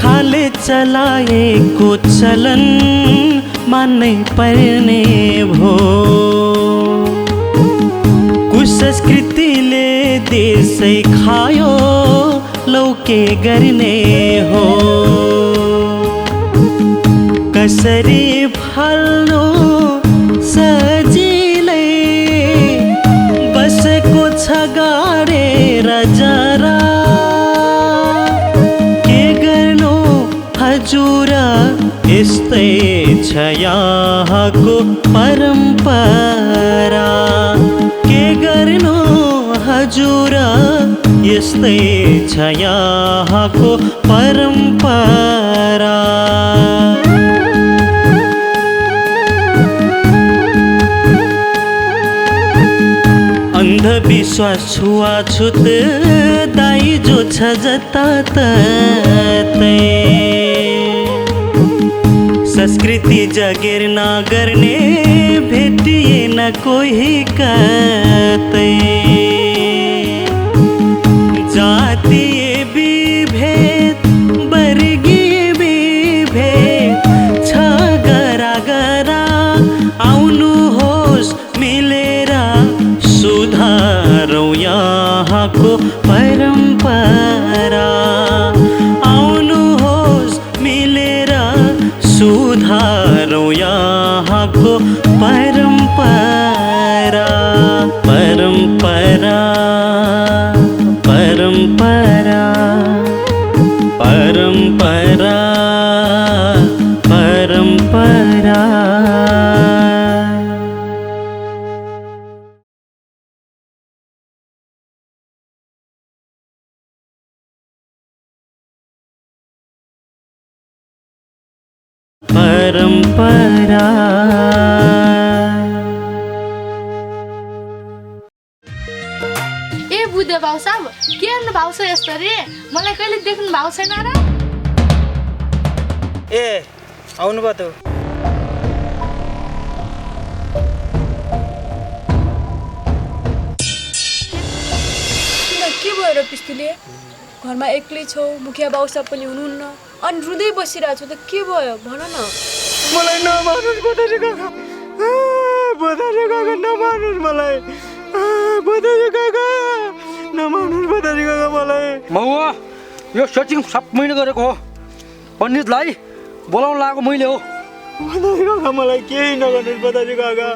खाले चलाएको चलन मान्नै पर्ने भो। कुसंस्कृतिले देशै खायो लौके गर्ने हो। कसरी फाल्नु सजिलै बसेको छ गाडेर जरा। के गर्नु हजुर यस्तै छ यहाँको परम्परा। के गर्नु हजुर यस्तै छ यहाँको परम्परा। अन्धविश्वास छुवाछुत दाइजो छ जताततै। संस्कृति जगेर नगर्ने भेटिएन कोही कतै। जातीय विभेद वर्गीय विभेद छ गरा गरा। आउनुहोस् मिलेर सुधारौँ यहाँको परम्परा। आउनुहोस् मिलेर सुधारौँ यहाँको परम्परा। परम्परा परम्परा परम्परा परम्परा। परम्परा। ए बुद्धे भाउ साहब के गर्नु भएको छ यसरी? मलाई कहिले देख्नु भएको छैन र? ए आउनुभयो त। के भयो र पिस्तुले? घरमा एक्लै छौ, मुखिया बाउ सब पनि हुनुहुन्न, अनि रुँदै बसिरहेको छौ त के भयो भन न। मलाई नमानुस् बतासे काका, बतासे काका नमानुस् मलाई, बतासे काका नमानुस् बतासे काका मलाई। महुआ यो सेटिङ सब मैले गरेको हो। पण्डितलाई बोलाउन लागेको मैले हो। बतासे काका मलाई केही नगर्नुहोस् बतासे काका।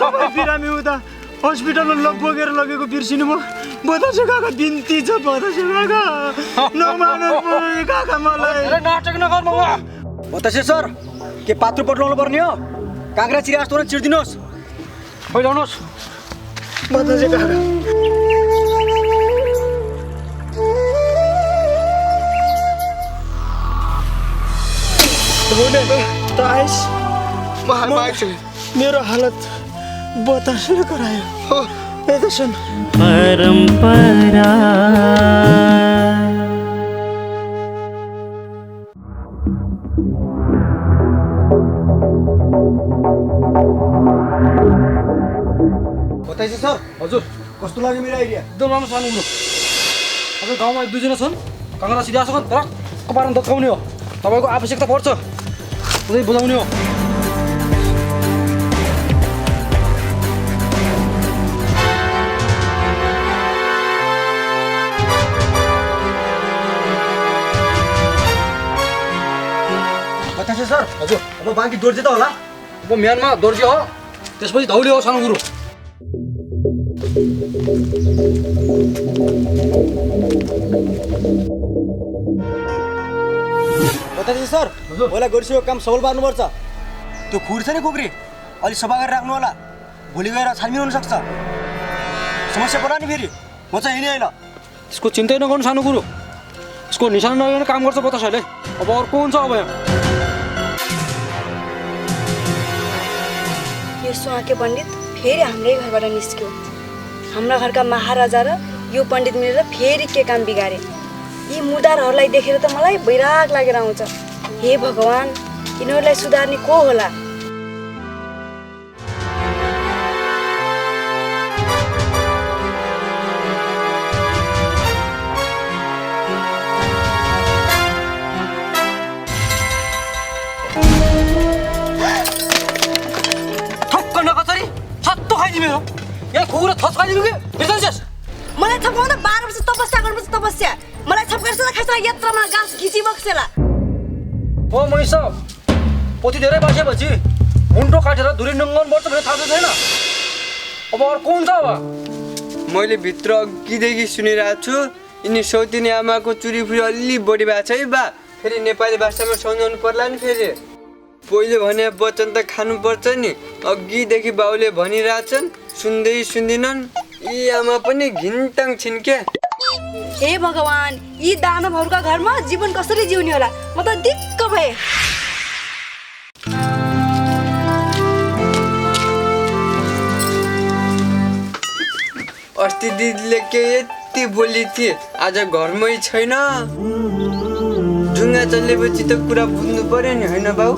तपाईँ बिरामी हुँदा हस्पिटलमा लगबगेर लगेको बिर्सिनु भयो। बतासे काका बिन्ती छ बतासे काका नमानुस् काका मलाई। नाटक नगर महुआ। बतासे सर के पात्र पट्लाउनु पर्ने हो? काँक्रा चिरा जस्तो चिर्दिनुहोस्। फैलाउनुहोस् बतासे काका। मेरो हालत बतासेले गरायो। यता सुन। परम्परा बताइए सर। हजुर कस्तो लाग्यो मेरो आइडिया? एकदम राम्रो सानो कुरो। अब गाउँमा एक दुईजना छन् काँक्रा सिधासँग धक्क पारेर धक्काउने हो। तपाईँको आवश्यकता पर्छ उतै बोलाउने हो। बताइए सर। हजुर अब बाँकी दोर्जे त होला? अब म्यानमा दोर्जे हो, त्यसपछि धौले हो सानो कुरो। बताइए सर। पहिला गरिसकेको काम सबल पार्नुपर्छ। त्यो खुर छ नि कुक्री अलि सफा गरेर राख्नु होला। भोलि गएर छानबिन हुनसक्छ। समस्या पर्ला नि फेरि म चाहिँ हिँडेँ होइन। त्यसको चिन्तै नगर्नु सानो कुरो। यसको निशाना नगर्ने काम गर्छ बतासहरूले। अब अर्को हुन्छ अब यहाँ। यो सुहाके पण्डित फेरि हाम्रै घरबाट निस्क्यो। हाम्रा घरका महाराजा र यो पण्डित मिलेर फेरि के काम बिगारे। यी मुर्दारहरूलाई देखेर त मलाई वैराग लागेर आउँछ। हे भगवान, यिनीहरूलाई सुधार्ने को होला? पोथी बक्सेला ओ मैस पोथी धेरै बसेपछि मुन्टो काटेर धुरी नङ्गन पर्छ भने थाहा छैन अब अर्को हुन्छ अब मैले भित्र अघिदेखि सुनिरहेको छु यिनी सौतिनी आमाको चुरीफुरी अलि बढी भएको छ है बा फेरि नेपाली भाषामा सम्झाउनु पर्ला नि फेरि पहिले भने वचन त खानुपर्छ नि अघिदेखि बाउले भनिरहेछन् सुन्दै सुन्दिनन् यी आमा पनि घिनटाङ छिन् क्या हे भगवान यी दानवहरूका घरमा जीवन कसरी जिउने होला म त दिक्क भए अस्ति दिदीले के यति बोली थिए आज घरमै छैन जुङ्गा चलेपछि त कुरा बुझ्नु पर्यो नि होइन बाउ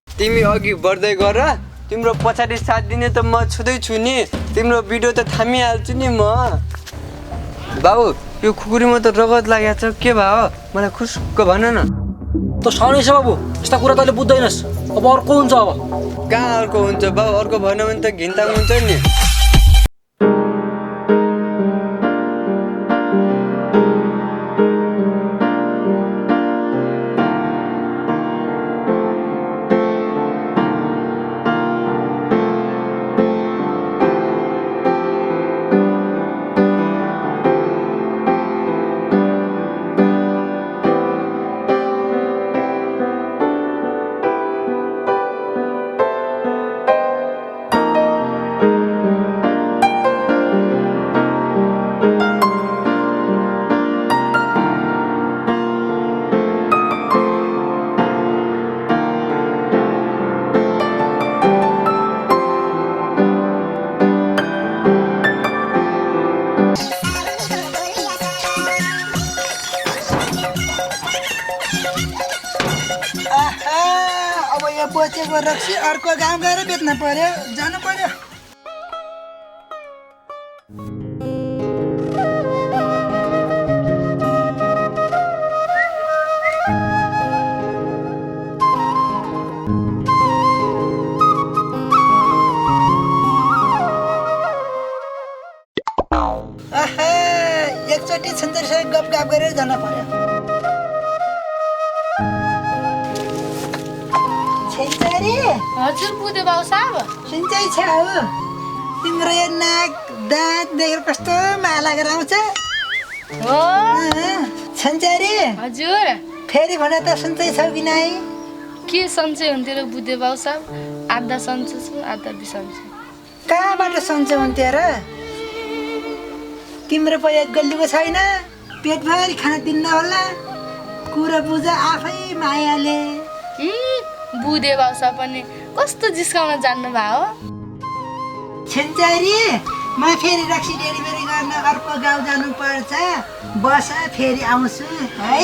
तिमी अघि बढ्दै गर तिम्रो पछाडि साथ दिने त म छुँदैछु नि तिम्रो भिडियो त थामिहाल्छु नि म बाउ यो खुकुरीमा त रगत लागेको छ के भयो मलाई खुस्क भन न त सानै छ बाबु यस्ता कुरा तैँले बुझ्दैनस् अब अर्को हुन्छ अब कहाँ अर्को हुन्छ बाउ अर्को भएन भने त घिनताङ हुन्छ नि बचेको रक्सी अर्को गाउँ गएर बेच्न पर्यो जानु पर्यो एकचोटि छन्जरीसँग गफ गरेर जान पर्यो छन्जरी हजुर बुझे बाउ साहब सिन्चै छ हो तिम्रो यो नाक दाँत देखेर कस्तो माया लागेर आउँछ हो छन्जरी हजुर फेरि भन त सन्चै छौ कि नै के सन्चै हुन्थ्यो र बुझे बाउ साहब आधा सन्चो छु आधा बिसन्चो कहाँबाट सन्चो हुन्थ्यो र तिम्रो पैसा गल्लीको छैन पेटभरि खाना दिन्न होला कुरा बुझ आफै मायाले बुझे बाउ साहब पनि कस्तो जिस्काउन जान्नु भयो छन्जरी म फेरि रक्सी डेलिभरी गर्न अर्को गाउँ जानु पर्छ बस फेरि आउँछु है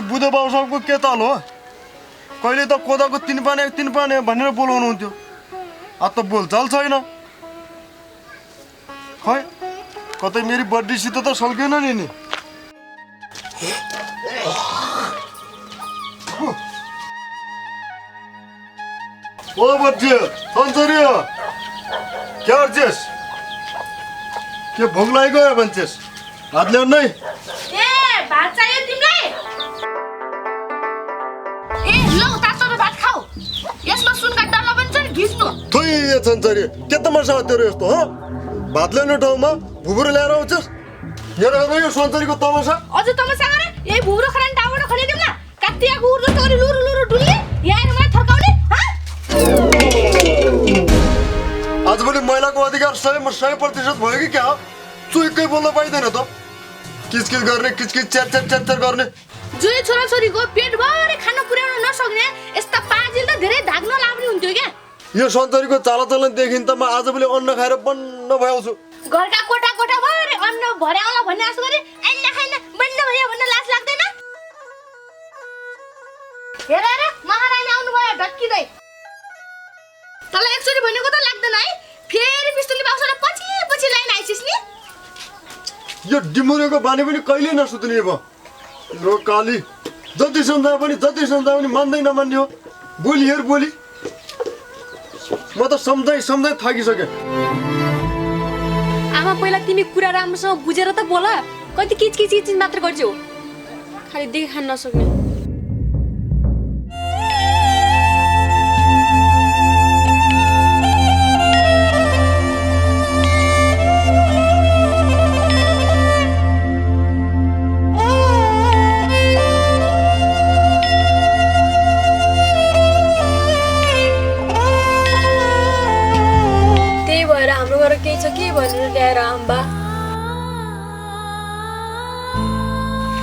बुद्ध बाबु साहबको के ताल हो कहिले त कोदाको तिन पाने भनेर बोलाउनुहुन्थ्यो अब त बोलचाल छैन खै कतै मेरी बड्डीसित त सल्केन नि ओ बच्चे सन्चरी क्या गर्छेस के भोक लागेको भन्छेस भात ल्याउनु नै ए भात चाहियो तिमीलाई ए लौ तातो भात खाऊ यसमा सुनका डल्ला पनि छ नि घिच्नु थोइ ए सन्चरी के तमासा तेरो यस्तो ह भात ल्याउने ठाउँमा भुबुरो ल्याएर आउँछस् मेरो घरमा यो सन्चरीको तमासा अझ तमासा गरे यही भुब्रो खरान टाबाट खनिदिउँ न काटियाको उर्दो तोरी लुरु लुरु डुल्ने यहाँ आएर मलाई थर्काउने आजभोलि महिलाको अधिकार 100% भयो कि क्या हो चुइकै बोल्न पाइँदैन त किचकिच गर्ने किचकिच च्यार गर्ने जुई छोराछोरीको पेटभरि खाना पुर्याउन नसक्ने यस्ता पाजिल त धेरै धाग्न लाग्ने हुन्थ्यो क्या यो सन्चरीको चालचलन देखिन त म आजभोलि अन्न खाएर बन्न भइआउँछु घरका कोठा भरि अन्न भर्याउला भन्ने आशा गरे अन्ना खाइन बन्न भयो भन्न लाज हेर हेर महारानी आउनुभयो ढक्किँदै। तँलाई एकचोटि भनेको त लाग्दैन है? फेरि पिस्तुलले बाउसँग पछि लाइन आइसिस् नि। यो डिमुरेको बानी पनि कहिले नसुत्ने भयो। रो काली जति सम्झाए पनि मान्दै नमान्ने हो। बोली हेर बोली, म त सम्झाइ थाकिसकेँ। आमा पहिला तिमी कुरा राम्रोसँग बुझेर त बोला, कति किचकिच मात्र गर्छौ, खालि देखि खान नसक्ने। त्यही भएर हाम्रो घर केही छ कि भनेर ल्याएर आम्बा।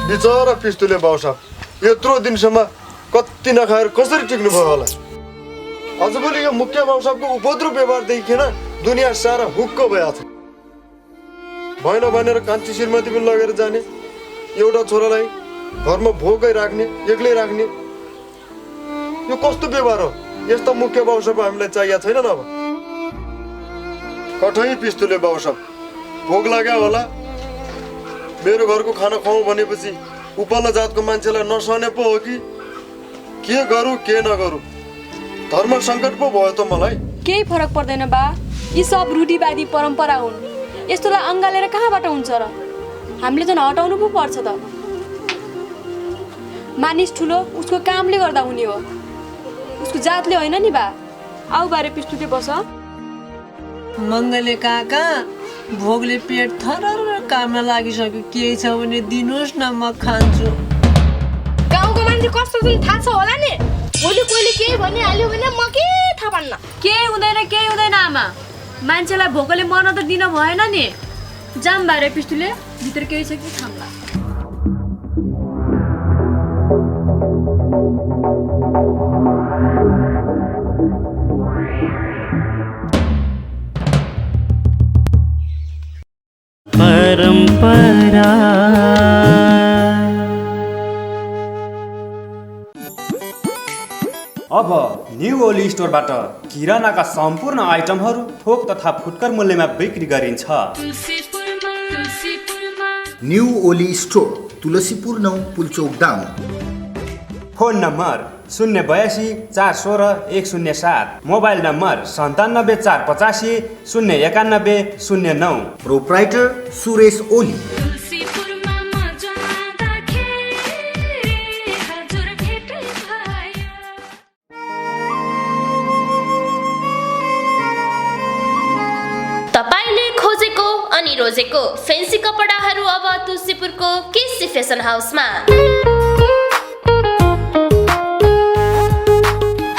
बिचरा पिस्तुले बाउ साहब यत्रो दिनसम्म कति नखाएर कसरी टिक्नु भयो होला। आजभोलि यो मुख्य बाउ साहबको उपद्रो व्यवहार देखिएन दुनियाँ सारा हुक्क भइरहेको छ। भएन भनेर कान्छी श्रीमती पनि लगेर जाने, एउटा छोरालाई घरमा भोकै राख्ने, एक्लै राख्ने, यो कस्तो व्यवहार हो? यस्तो मुख्य बाउ साहब हामीलाई चाहिएको छैन अब। कठै पिस्तुले बाउ साहब भोग लाग्यो होला, मेरो घरको खाना खुवाउँ भनेपछि उपल्लो जातको मान्छेलाई नसहने पो हो कि के गरौँ के नगरौँ, धर्म सङ्कट पो भयो त मलाई। केही फरक पर्दैन बा, यी सब रूढिवादी परम्परा हुन्। यस्तोलाई अँगालेर कहाँबाट हुन्छ र? हामीले झन् हटाउनु पो पर्छ त। मानिस ठुलो उसको कामले गर्दा हुने हो, उसको जातले होइन नि बा। आऊ बारे पिस्तुले बस। मङ्गले काका भोगले पेट थरर काममा लागिसक्यो, केही छ भने दिनुहोस् न, म खान्छु। गाउँको मान्छे कस्तो छन् थाहा छ होला नि। भोलि कोहीले केही भनिहाल्यो भने म के थाहा पान्न। केही हुँदैन आमा, मान्छेलाई भोकले मर्न त दिन भएन नि। जाम बारे पिस्तुले, भित्र केही छ कि खाम्ला। परंपरा अब न्यू ओली स्टोरबाट किरानाका सम्पूर्ण आइटमहरू थोक तथा फुटकर मूल्यमा बिक्री गरिन्छ। न्यू ओली स्टोर, तुलसीपुर 9 पुल्चोक डाउन। Phone number 082 416 107, mobile number 97 485 091 09। Proprietor Suresh Oli. तपाईले खोजेको अनि रोजेको फेन्सी कपडाहरू अब तुलसीपुरको केसी फेसन हाउसमा।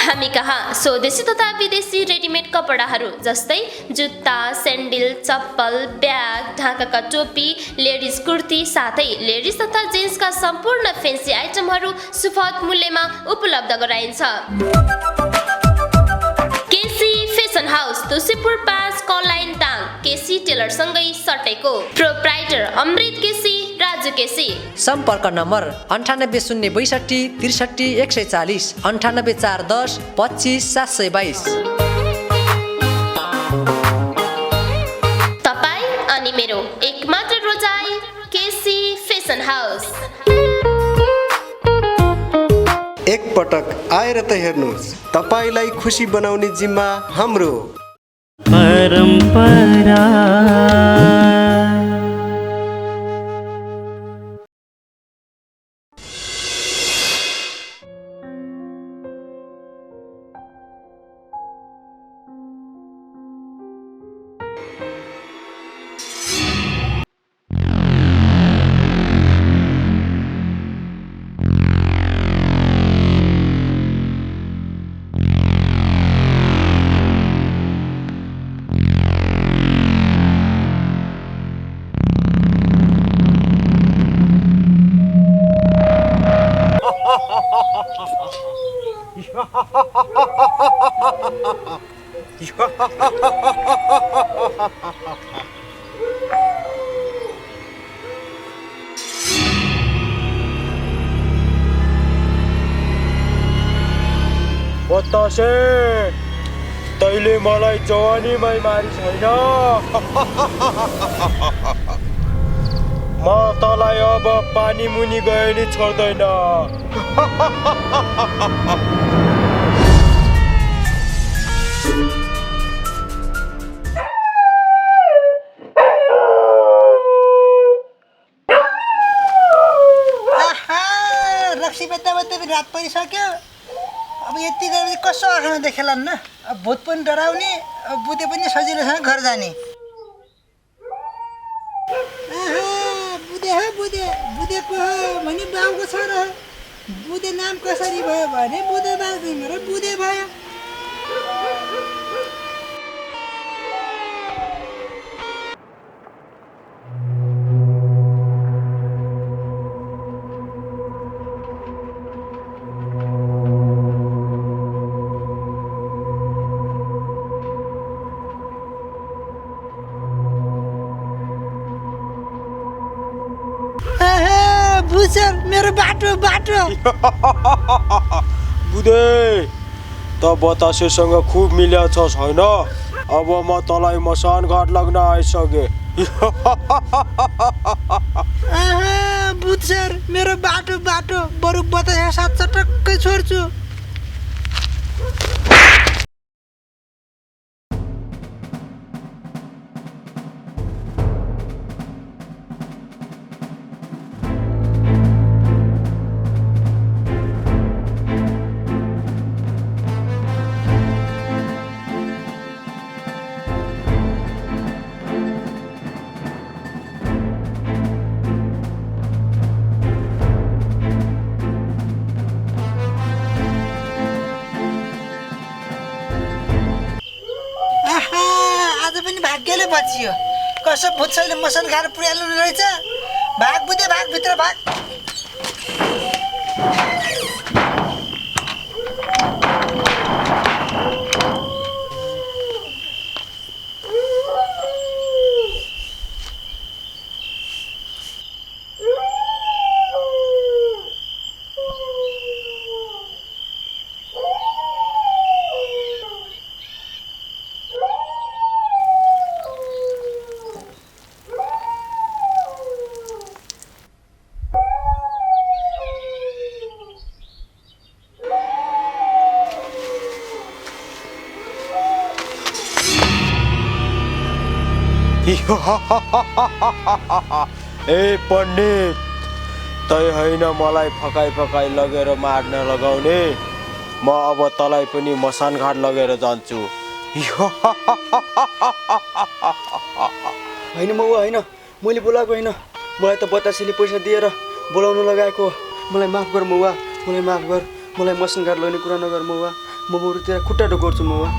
हामी कहाँ स्वदेशी तथा विदेशी रेडिमेड कपडाहरू जस्तै जुत्ता, स्यान्डल, चप्पल, ब्याग, ढाकाका टोपी, लेडिज कुर्ती साथै लेडिज तथा जेन्ट्सका सम्पूर्ण फेन्सी आइटमहरू सुपथ मूल्यमा उपलब्ध गराइन्छ। केसी फेसन हाउस, तुलसीपुर 5 कलाइन टाङ, केसी टेलरसँगै सटेको। प्रोप्राइटर अमृत केसी, राजु केसी। सम्पर्क नम्बर 98 062 63 140, 98 410 25 722। तपाईँ अनि मेरो एकमात्र रोजाइ केसी फेसन हाउस। एक पटक आएर त हेर्नुहोस्, तपाईलाई खुसी बनाउने जिम्मा हाम्रो। परंपरा बतासे तैले मलाई जवानीमै मारी छैन म तँलाई अब पानी मुनि गए नि छोड्दैन रक्सी बेच्दा बेच्दै रात परिसक्यो अब यति गरेपछि कसो आँखामा देखेला न अब भूत पनि डराउने अब बुधे पनि सजिलोसँग घर जाने बुधे हो बुधे बुधेको हो भने बाउको छोरा बुधे नाम कसरी भयो भने बुधे बाल्दिन र बुधे भयो बुझर मेरो बाटो बाटो बुधे त बतासेसँग खुब मिल्या छ छैन अब म तँलाई मसान घाट लाग्न आइसके बुझर मेरो बाटो बाटो बरु बतासे साथ चटक्कै छोड्छु भाग्यले बचियो कसो भुत्सैले मसन खाएर पुर्याल्नु रहेछ भाग बुधे भाग भित्र भाग ए पण्डित तै होइन मलाई फकाई फकाई लगेर मार्न लगाउने म अब तँलाई पनि मसान घाट लगेर जान्छु होइन मौवा होइन मैले बोलाएको होइन मलाई त बतासेले पैसा दिएर बोलाउनु लगाएको मलाई माफ गर मौवा मलाई माफ गर मलाई मसान घाट लैने कुरा नगर मौवा म बरुतिर खुट्टा टोक्छु मौवा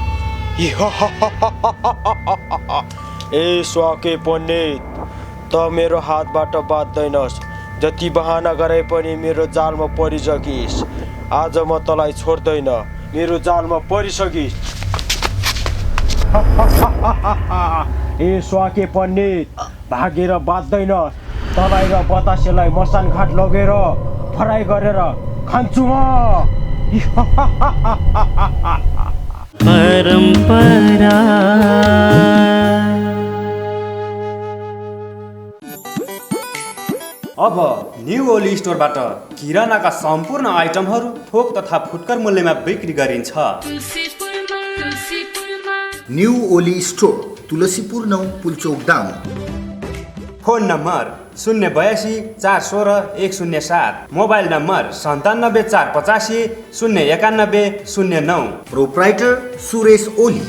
ए स्वाके पण्डित त मेरो हातबाट बाँच्दैनस् जति बहाना गरे पनि मेरो जालमा परिसकिस् आज म तँलाई छोड्दैन मेरो जालमा परिसकिस् ए स्वाके पण्डित भागेर बाँच्दैन तँलाई र बतासेलाई मसान घाट लगेर फ्राई गरेर खान्छु म परम्परा अब न्यू ओली स्टोरबाट किरानाका सम्पूर्ण आइटमहरू थोक तथा फुटकर मूल्यमा बिक्री गरिन्छ। New Oli store Tulsipur 9 Pulchowk Dang. Phone number 082 416 107, mobile number 97 485 091 09। Proprietor Suresh Oli.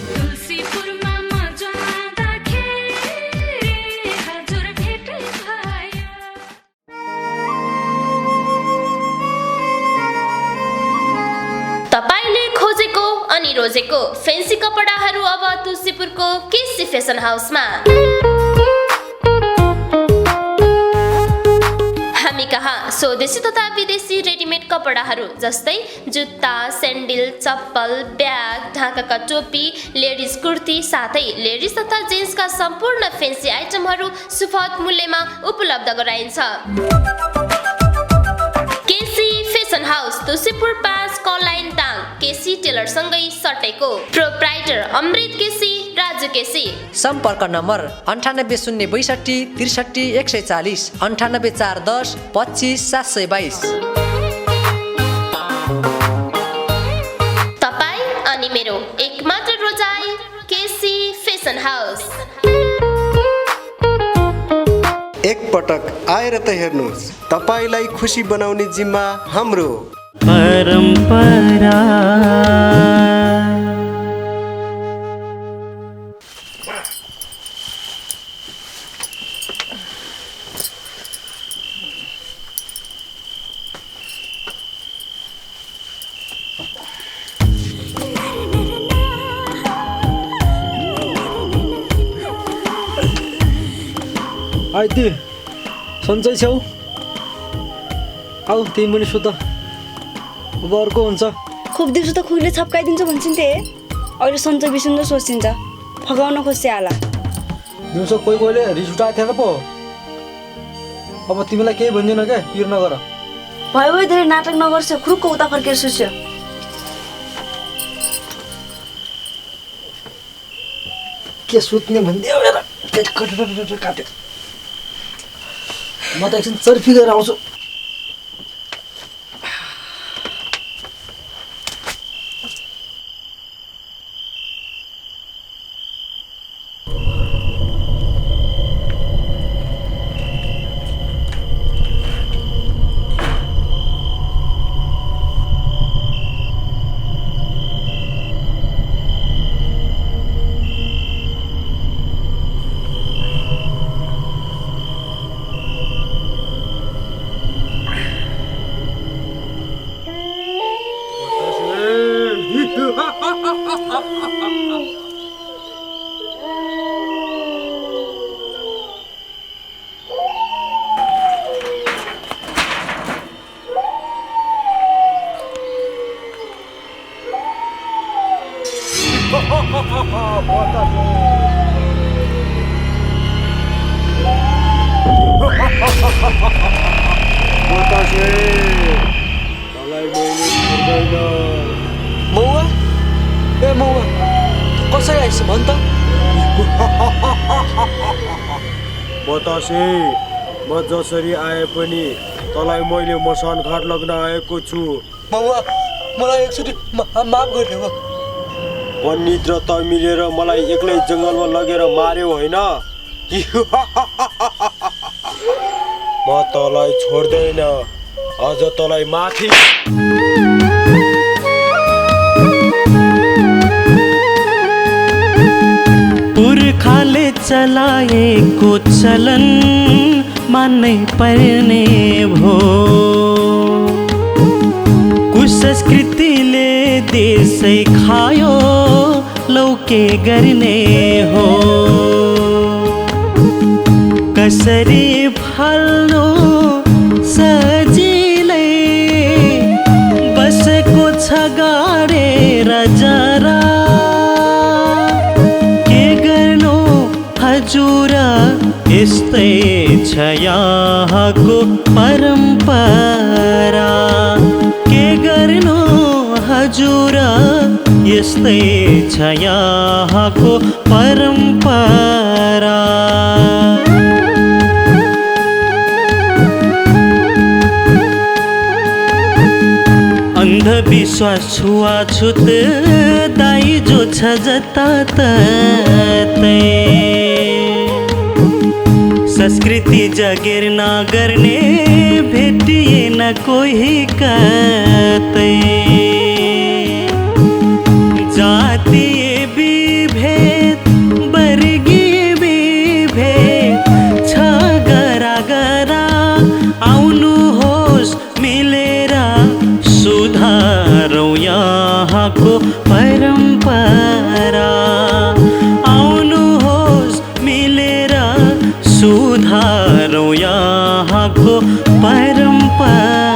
तपाईले खोजेको अनि रोजेको फेन्सी कपडाहरू अब तुलसीपुरको केसी फेसन हाउसमा। हामी कहाँ स्वदेशी तथा विदेशी रेडिमेड कपडाहरू जस्तै जुत्ता, स्यान्डल, चप्पल, ब्याग, ढाकाका टोपी, लेडिज कुर्ती साथै लेडिज तथा जेन्ट्सका सम्पूर्ण फेन्सी आइटमहरू सुपथ मूल्यमा उपलब्ध गराइन्छ। केसी फेसन हाउस तुलसीपुर 5 कलाइन दाङ, केसी टेलर टेलरसँगै सटेको। प्रोप्राइटर अमृत केसी, राजु केसी। सम्पर्क नम्बर 98 062 63 140 98 410 25 722। तपाईँ अनि मेरो एकमात्र रोजाइ केसी फेसन हाउस। एकपटक आएर त हेर्नुहोस्, तपाईलाई खुसी बनाउने जिम्मा हाम्रो। परम्परा आइती सन्चै छौ? आऊ तिमी पनि सुत, अब अर्को हुन्छ। खुब दिउँसो त खुरले छप्काइदिन्छ भन्छन् ते, अहिले सन्चो बिसन्चो सोचिन्छ, फगाउन खोज्छ आला। दिउँसो कोही कोहीले रिस उठाएको थिएन पो। अब तिमीलाई केही भन्दिनँ क्या, पिर नगर। भयो भयो धेरै नाटक नगर्छ, खुरुक्क उता फर्केर सुस्यो। के सुत्ने भन्दै एउटा पेट कटेर काट्यो। म त एकछिन चर्फी गरेर आउँछु। मौवा ए मौवा कसरी आइस भन् त? बतासे, म जसरी आए पनि तँलाई मैले मसान घाट लग्न आएको छु। मौवा मलाई एकचोटि माफ गरिदेऊ। पण्डित र त मिलेर मलाई एक्लै जङ्गलमा लगेर मार्यो होइन? म तँलाई छोड्दैन, अझ तँलाई माथि। पुर्खाले चलाएको चलन मान्नै पर्ने भो। कुसंस्कृतिले देशै खायो, लौके गर्ने हो। कसरी फाल्नु सजिलै बसेको छ गाडेर जरा। के गर्नु हजुर, यस्तै छ यहाँको परम्परा। के गर्नु हजुर, यस्तै छ यहाँको परम्परा। अन्धविश्वास छुवाछुत दाइजो छ जताततै। संस्कृति जागिर नगर्ने भेटिएन कोही कतै। जातीय विभेद, वर्गीय विभेद छ गरा गरा। आउनुहोस् मिलेर सुधारौँ यहाँको परम्परा। आउनुहोस् मिलेर सुधारौँ यहाँको परम्परा।